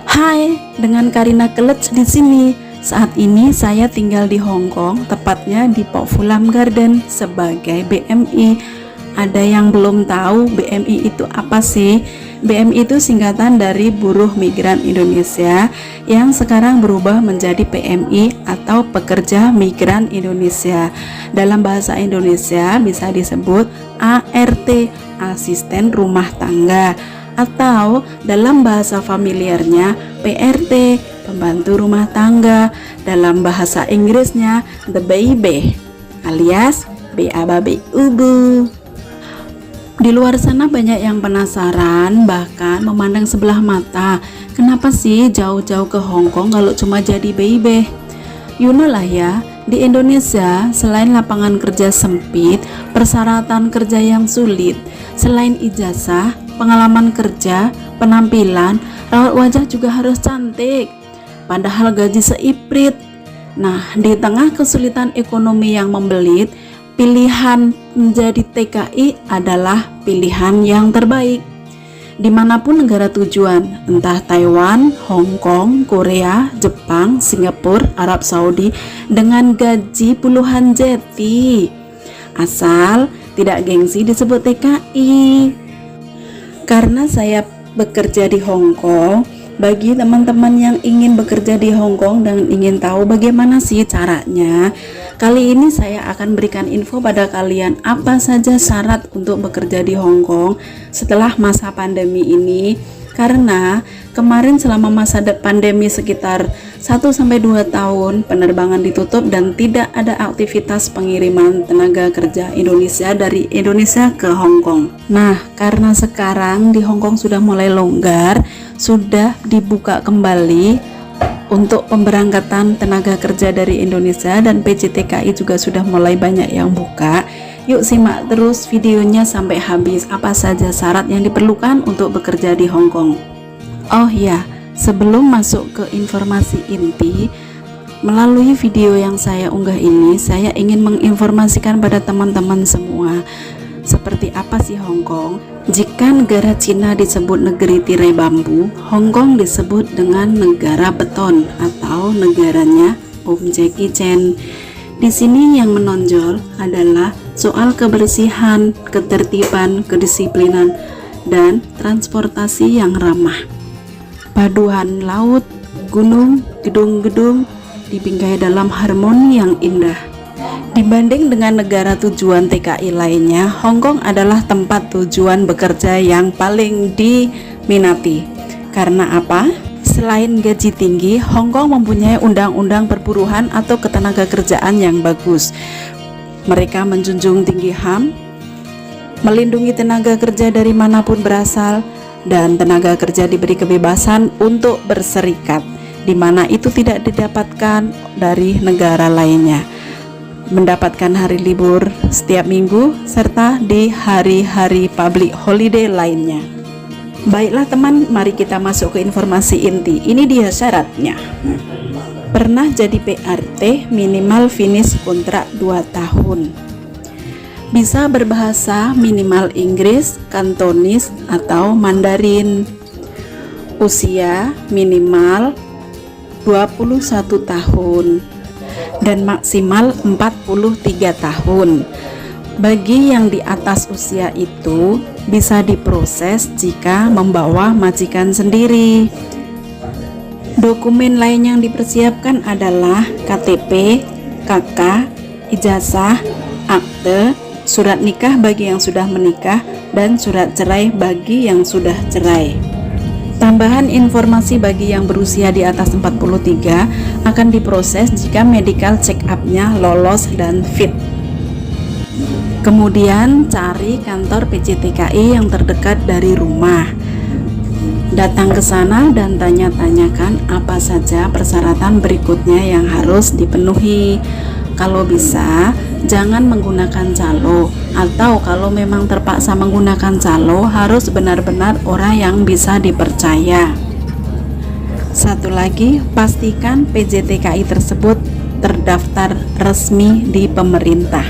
Hai, dengan Karina Kelec di sini. Saat ini saya tinggal di Hong Kong, tepatnya di Po Fulam Garden sebagai BMI. Ada yang belum tahu BMI itu apa sih? BMI itu singkatan dari Buruh Migran Indonesia yang sekarang berubah menjadi PMI atau Pekerja Migran Indonesia. Dalam bahasa Indonesia bisa disebut ART, Asisten Rumah Tangga, atau dalam bahasa familiarnya PRT, Pembantu Rumah Tangga. Dalam bahasa Inggrisnya the baby alias baby ubu. Di luar sana banyak yang penasaran, bahkan memandang sebelah mata. Kenapa sih jauh-jauh ke Hong Kong kalau cuma jadi baby? You know lah ya, di Indonesia selain lapangan kerja sempit, persyaratan kerja yang sulit, selain ijazah, pengalaman kerja, penampilan, raut wajah juga harus cantik. Padahal gaji seiprit. Nah, di tengah kesulitan ekonomi yang membelit, pilihan menjadi TKI adalah pilihan yang terbaik. Dimanapun negara tujuan, entah Taiwan, Hong Kong, Korea, Jepang, Singapura, Arab Saudi, dengan gaji puluhan jeti. Asal tidak gengsi disebut TKI. Karena saya bekerja di Hong Kong, bagi teman-teman yang ingin bekerja di Hong Kong dan ingin tahu bagaimana sih caranya, kali ini saya akan berikan info pada kalian apa saja syarat untuk bekerja di Hong Kong setelah masa pandemi ini. Karena kemarin selama masa pandemi sekitar 1-2 tahun penerbangan ditutup dan tidak ada aktivitas pengiriman tenaga kerja Indonesia dari Indonesia ke Hong Kong. Nah, karena sekarang di Hong Kong sudah mulai longgar, sudah dibuka kembali untuk pemberangkatan tenaga kerja dari Indonesia, dan PJTKI juga sudah mulai banyak yang buka. Yuk simak terus videonya sampai habis apa saja syarat yang diperlukan untuk bekerja di Hong Kong. Oh ya, sebelum masuk ke informasi inti, melalui video yang saya unggah ini, saya ingin menginformasikan pada teman-teman semua seperti apa sih Hong Kong. Jika negara Cina disebut negeri tirai bambu, Hong Kong disebut dengan negara beton atau negaranya Om Jackie Chan. Di sini yang menonjol adalah soal kebersihan, ketertiban, kedisiplinan, dan transportasi yang ramah. Paduan laut, gunung, gedung-gedung dibingkai dalam harmoni yang indah. Dibanding dengan negara tujuan TKI lainnya, Hong Kong adalah tempat tujuan bekerja yang paling diminati. Karena apa? Selain gaji tinggi, Hong Kong mempunyai undang-undang perburuhan atau ketenaga kerjaan yang bagus. Mereka menjunjung tinggi HAM, melindungi tenaga kerja dari manapun berasal, dan tenaga kerja diberi kebebasan untuk berserikat, di mana itu tidak didapatkan dari negara lainnya. Mendapatkan hari libur setiap minggu serta di hari-hari public holiday lainnya. Baiklah teman, mari kita masuk ke informasi inti. Ini dia syaratnya. Pernah jadi PRT, minimal finish kontrak 2 tahun. Bisa berbahasa minimal Inggris, Kantonis, atau Mandarin. Usia minimal 21 tahun dan maksimal 43 tahun. Bagi yang di atas usia itu bisa diproses jika membawa majikan sendiri. Dokumen lain yang dipersiapkan adalah KTP, KK, ijazah, akte, surat nikah bagi yang sudah menikah, dan surat cerai bagi yang sudah cerai. Tambahan informasi bagi yang berusia di atas 43 akan diproses jika medical check up-nya lolos dan fit. Kemudian cari kantor PJTKI yang terdekat dari rumah. Datang ke sana dan tanya-tanyakan apa saja persyaratan berikutnya yang harus dipenuhi. Kalau bisa, jangan menggunakan calo, atau kalau memang terpaksa menggunakan calo, harus benar-benar orang yang bisa dipercaya. Satu lagi, pastikan PJTKI tersebut terdaftar resmi di pemerintah.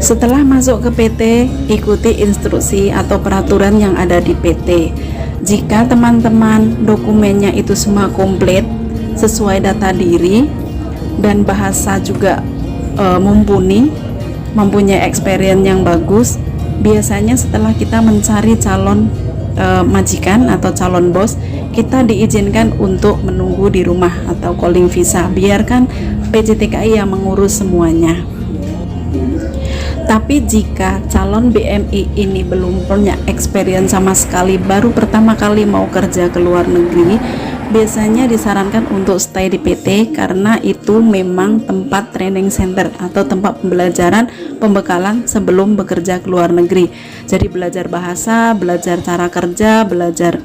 Setelah masuk ke PT, ikuti instruksi atau peraturan yang ada di PT. Jika teman-teman dokumennya itu semua komplit sesuai data diri dan bahasa juga mumpuni, mempunyai experience yang bagus, biasanya setelah kita mencari calon majikan atau calon bos, kita diizinkan untuk menunggu di rumah atau calling visa. Biarkan PJTKI yang mengurus semuanya. Tapi jika calon BMI ini belum punya experience sama sekali, baru pertama kali mau kerja ke luar negeri, biasanya disarankan untuk stay di PT karena itu memang tempat training center atau tempat pembelajaran pembekalan sebelum bekerja ke luar negeri. Jadi belajar bahasa, belajar cara kerja, belajar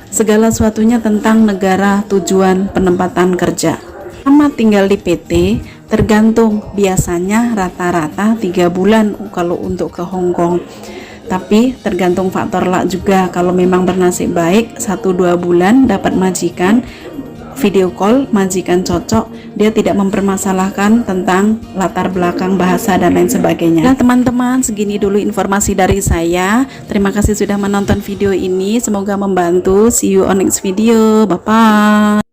segala sesuatunya tentang negara tujuan penempatan kerja. Sama tinggal di PT tergantung, biasanya rata-rata 3 bulan kalau untuk ke Hong Kong, tapi tergantung faktor luck juga. Kalau memang bernasib baik 1-2 bulan dapat majikan, video call, majikan cocok, dia tidak mempermasalahkan tentang latar belakang bahasa dan lain sebagainya. Nah teman-teman, segini dulu informasi dari saya. Terima kasih sudah menonton video ini, semoga membantu. See you on next video, bye bye.